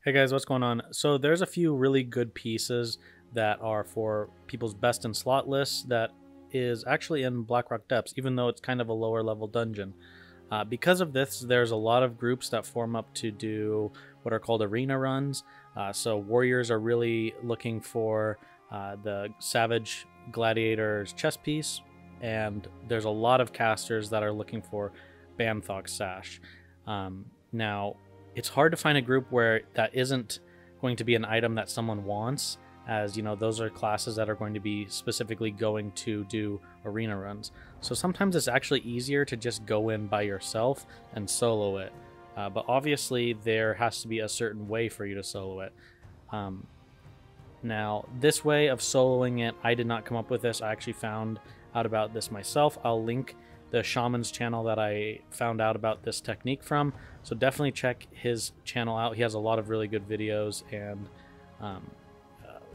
Hey guys, what's going on? So there's a few really good pieces that are for people's best in slot lists that is actually in Blackrock Depths, even though it's kind of a lower level dungeon. Because of this, there's a lot of groups that form up to do what are called arena runs. So warriors are really looking for the Savage Gladiator's chest piece, and there's a lot of casters that are looking for Banthok's Sash. Now, it's hard to find a group where that isn't going to be an item that someone wants, as you know, those are classes that are going to be specifically going to do arena runs. So sometimes it's actually easier to just go in by yourself and solo it. But obviously there has to be a certain way for you to solo it. Now, this way of soloing it, I did not come up with this. I actually found out about this myself. I'll link the shaman's channel that I found out about this technique from, so definitely check his channel out. He has a lot of really good videos, and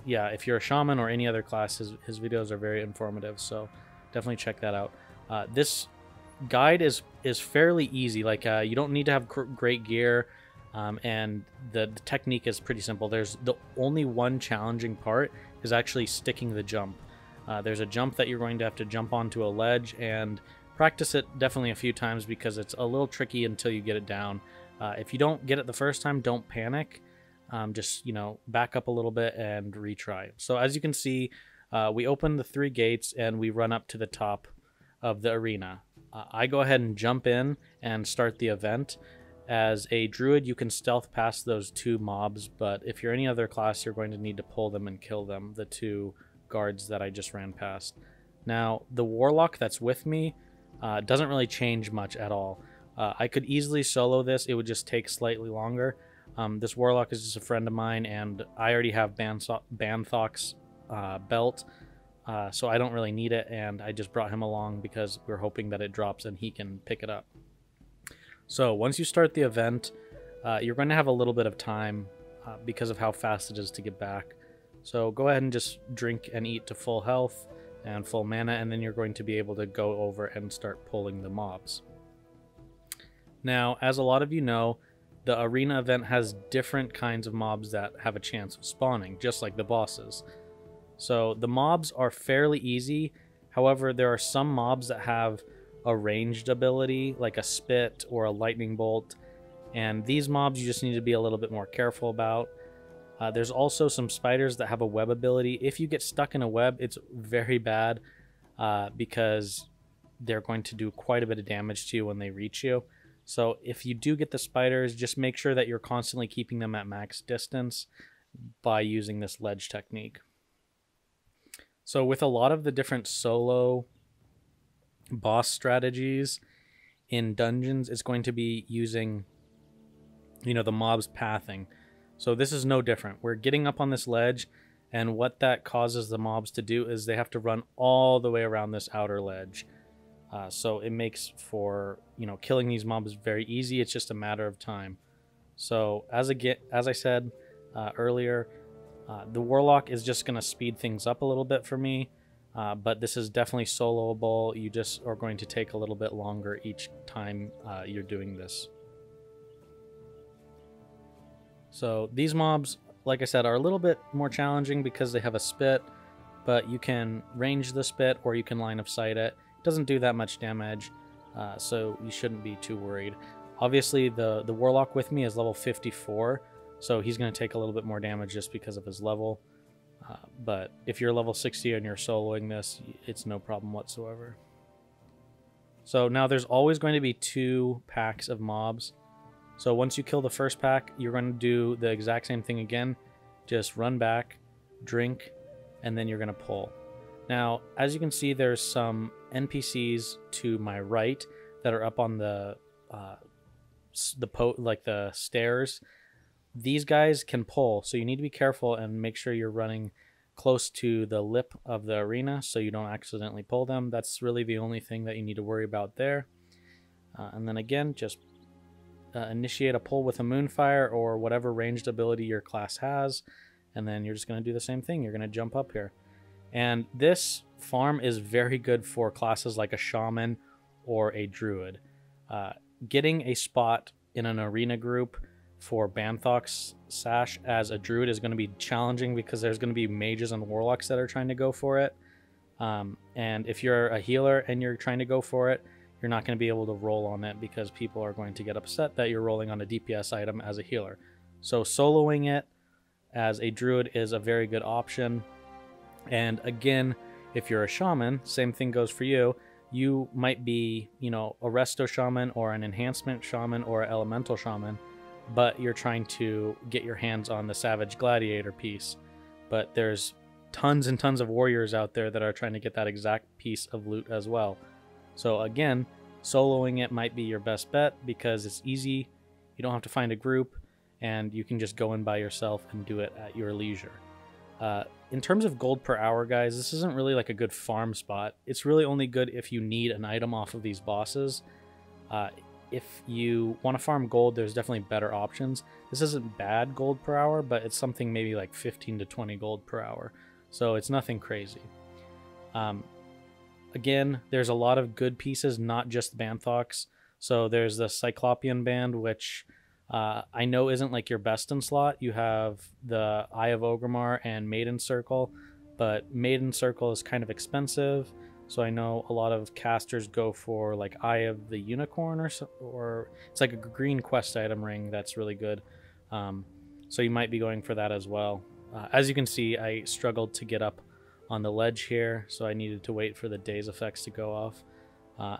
yeah, if you're a shaman or any other class, his videos are very informative, so definitely check that out. This guide is fairly easy. Like, you don't need to have great gear, and the technique is pretty simple. There's the only one challenging part is actually sticking the jump. There's a jump that you're going to have to jump onto a ledge, and practice it definitely a few times because it's a little tricky until you get it down. If you don't get it the first time, don't panic. Just, you know, back up a little bit and retry. So as you can see, we open the 3 gates and we run up to the top of the arena. I go ahead and jump in and start the event. As a druid, you can stealth past those 2 mobs, but if you're any other class, you're going to need to pull them and kill them, the 2 guards that I just ran past. Now, the warlock that's with me doesn't really change much at all. I could easily solo this. It would just take slightly longer. This warlock is just a friend of mine, and I already have Banthok's belt, so I don't really need it, and I just brought him along because we're hoping that it drops and he can pick it up. So once you start the event, you're going to have a little bit of time because of how fast it is to get back. So go ahead and just drink and eat to full health and full mana, and then you're going to be able to go over and start pulling the mobs. Now, as a lot of you know, the arena event has different kinds of mobs that have a chance of spawning, just like the bosses. So the mobs are fairly easy. However, there are some mobs that have a ranged ability, like a spit or a lightning bolt, and these mobs you just need to be a little bit more careful about. There's also some spiders that have a web ability. If you get stuck in a web, it's very bad because they're going to do quite a bit of damage to you when they reach you. So if you do get the spiders, just make sure that you're constantly keeping them at max distance by using this ledge technique. So with a lot of the different solo boss strategies in dungeons, it's going to be using, you know, the mob's pathing. So this is no different. We're getting up on this ledge, and what that causes the mobs to do is they have to run all the way around this outer ledge. So it makes for, you know, killing these mobs very easy. It's just a matter of time. So as I said earlier, the Warlock is just going to speed things up a little bit for me, but this is definitely soloable. You just are going to take a little bit longer each time you're doing this. So these mobs, like I said, are a little bit more challenging because they have a spit, but you can range the spit or you can line of sight it. It doesn't do that much damage, so you shouldn't be too worried. Obviously, the Warlock with me is level 54, so he's going to take a little bit more damage just because of his level. But if you're level 60 and you're soloing this, it's no problem whatsoever. So now there's always going to be 2 packs of mobs. So once you kill the first pack, you're going to do the exact same thing again. Just run back, drink, and then you're going to pull. Now, as you can see, there's some NPCs to my right that are up on the stairs. These guys can pull, so you need to be careful and make sure you're running close to the lip of the arena so you don't accidentally pull them. That's really the only thing that you need to worry about there. And then again, just initiate a pull with a Moonfire or whatever ranged ability your class has, and then you're just going to do the same thing. You're going to jump up here. And this farm is very good for classes like a Shaman or a Druid. Getting a spot in an arena group for Banthox Sash as a druid is going to be challenging because there's going to be mages and warlocks that are trying to go for it. And if you're a healer and you're trying to go for it, you're not going to be able to roll on it because people are going to get upset that you're rolling on a DPS item as a healer. So soloing it as a druid is a very good option. And again, if you're a shaman, same thing goes for you. You might be, you know, a resto shaman or an enhancement shaman or an elemental shaman, but you're trying to get your hands on the savage gladiator piece. But there's tons and tons of warriors out there that are trying to get that exact piece of loot as well. So again, soloing it might be your best bet because it's easy. You don't have to find a group, and you can just go in by yourself and do it at your leisure. In terms of gold per hour, guys, this isn't really like a good farm spot. It's really only good if you need an item off of these bosses. If you want to farm gold, there's definitely better options. This isn't bad gold per hour, but it's something maybe like 15 to 20 gold per hour. So it's nothing crazy. Again, there's a lot of good pieces, not just Banthox. So there's the Cyclopean Band, which I know isn't like your best in slot. You have the Eye of Orgrimmar and Maiden Circle, but Maiden Circle is kind of expensive. So I know a lot of casters go for like Eye of the Unicorn, or it's like a green quest item ring that's really good. So you might be going for that as well. As you can see, I struggled to get up on the ledge here, so I needed to wait for the daze effects to go off.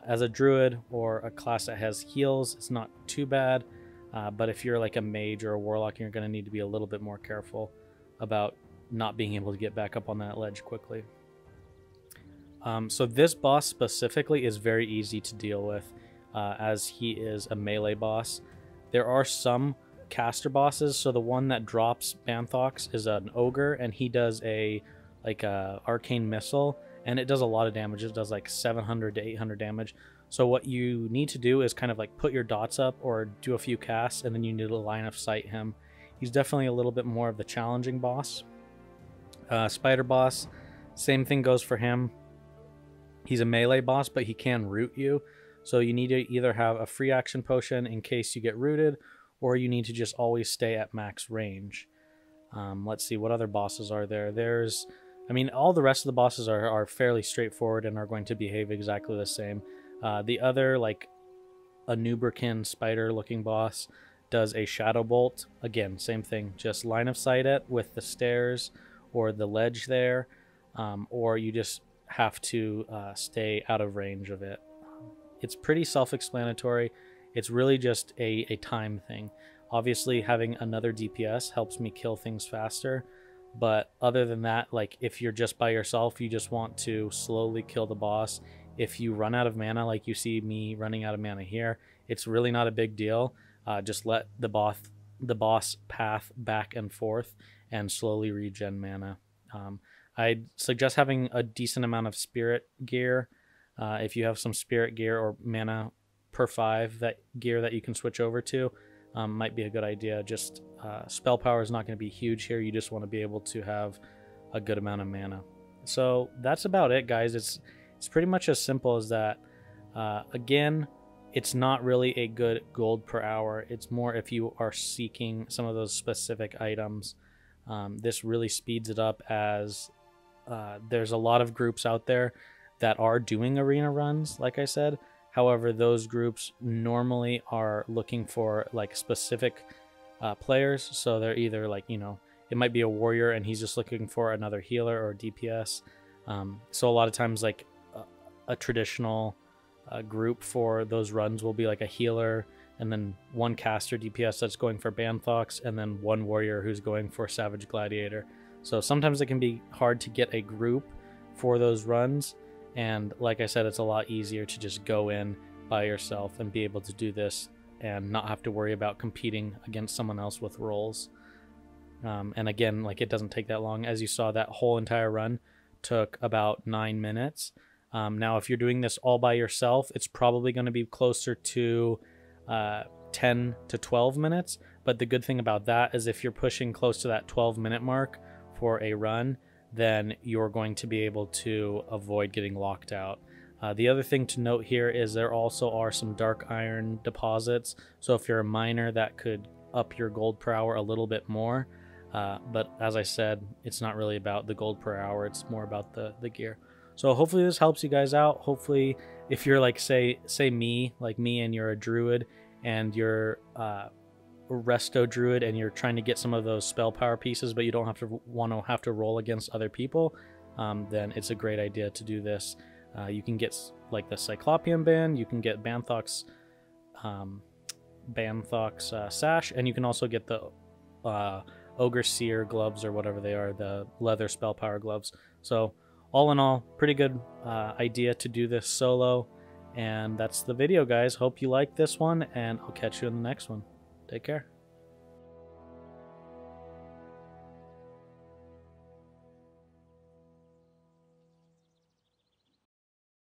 As a druid or a class that has heals, it's not too bad, but if you're like a mage or a warlock, you're going to need to be a little bit more careful about not being able to get back up on that ledge quickly. So this boss specifically is very easy to deal with, as he is a melee boss. There are some caster bosses, so the one that drops Banthox is an ogre, and he does a arcane missile, and it does a lot of damage. It does like 700 to 800 damage. So what you need to do is kind of like put your dots up or do a few casts, and then you need to line of sight him. He's definitely a little bit more of the challenging boss. Spider boss, same thing goes for him. He's a melee boss, but he can root you. So you need to either have a free action potion in case you get rooted, or you need to just always stay at max range. Let's see, what other bosses are there? I mean, all the rest of the bosses are fairly straightforward and are going to behave exactly the same. The other, like a Nubrican spider-looking boss, does a Shadow Bolt. Again, same thing, just line of sight it with the stairs or the ledge there, or you just have to stay out of range of it. It's pretty self-explanatory. It's really just a time thing. Obviously, having another DPS helps me kill things faster, but other than that, like if you're just by yourself, you just want to slowly kill the boss. If you run out of mana, like you see me running out of mana here, it's really not a big deal. Just let the boss path back and forth and slowly regen mana. I'd suggest having a decent amount of spirit gear. If you have some spirit gear or mana per 5 that gear that you can switch over to, might be a good idea. Just spell power is not going to be huge here. You just want to be able to have a good amount of mana. So that's about it, guys. It's pretty much as simple as that. Again, it's not really a good gold per hour. It's more if you are seeking some of those specific items. This really speeds it up, as there's a lot of groups out there that are doing arena runs, like I said. However, those groups normally are looking for like specific players. So they're either like, you know, it might be a warrior and he's just looking for another healer or DPS. So a lot of times like a traditional group for those runs will be like a healer, and then one caster DPS that's going for Banthox, and then one warrior who's going for Savage Gladiator. So sometimes it can be hard to get a group for those runs, and like I said, it's a lot easier to just go in by yourself and be able to do this and not have to worry about competing against someone else with roles. And again, like, it doesn't take that long. As you saw, that whole entire run took about 9 minutes. Now, if you're doing this all by yourself, it's probably going to be closer to 10 to 12 minutes. But the good thing about that is if you're pushing close to that 12-minute mark for a run, then you're going to be able to avoid getting locked out. The other thing to note here is there also are some dark iron deposits. So if you're a miner, that could up your gold per hour a little bit more. But as I said, it's not really about the gold per hour. It's more about the gear. So hopefully this helps you guys out. Hopefully if you're like, say me, like me, and you're a druid and you're a resto druid and you're trying to get some of those spell power pieces, but you don't have to roll against other people, then it's a great idea to do this. You can get like the Cyclopean band, you can get Banthok's sash, and you can also get the Ogre Seer gloves, or whatever they are, the leather spell power gloves. So all in all, pretty good idea to do this solo. And that's the video, guys. Hope you liked this one, and I'll catch you in the next one. Take care.